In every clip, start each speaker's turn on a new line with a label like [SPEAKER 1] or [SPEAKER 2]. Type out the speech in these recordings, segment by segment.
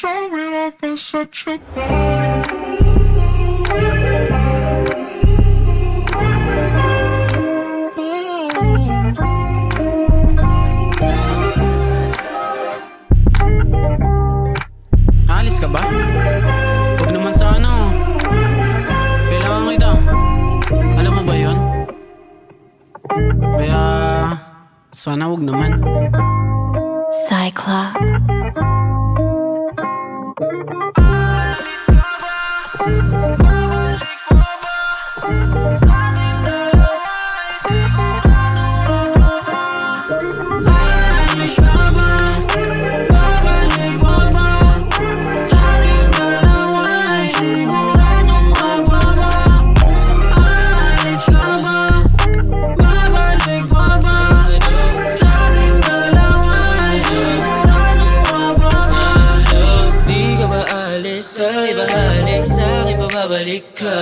[SPEAKER 1] sorry na ba sa check?
[SPEAKER 2] Alis ka ba? Huwag naman sana oh. Kailangan kita. Alam mo ba yun? Kaya sana huwag naman.
[SPEAKER 3] Cyclop.
[SPEAKER 4] Ibahalik sa'kin, babalik ka.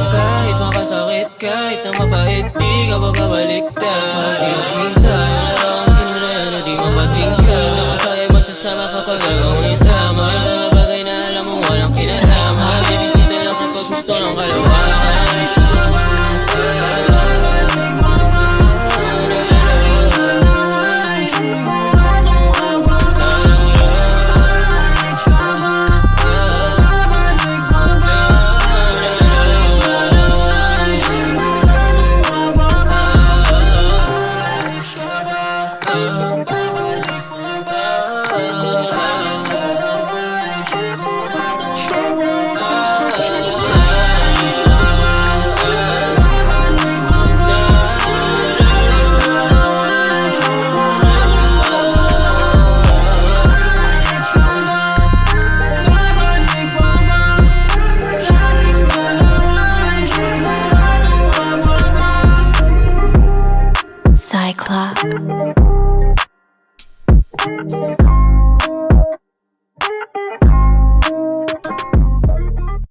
[SPEAKER 4] Kahit makasakit, kahit na mapait, di ka babalik ka. Pag-ibig tayo na lang ang sinulayan na di mapating ka. Naman tayo magsasama kapag gagawin tama. Yung mga bagay na alam mo walang kinalaman. Bibisita lang kapag gusto ng kalawakan.
[SPEAKER 3] Cyclop.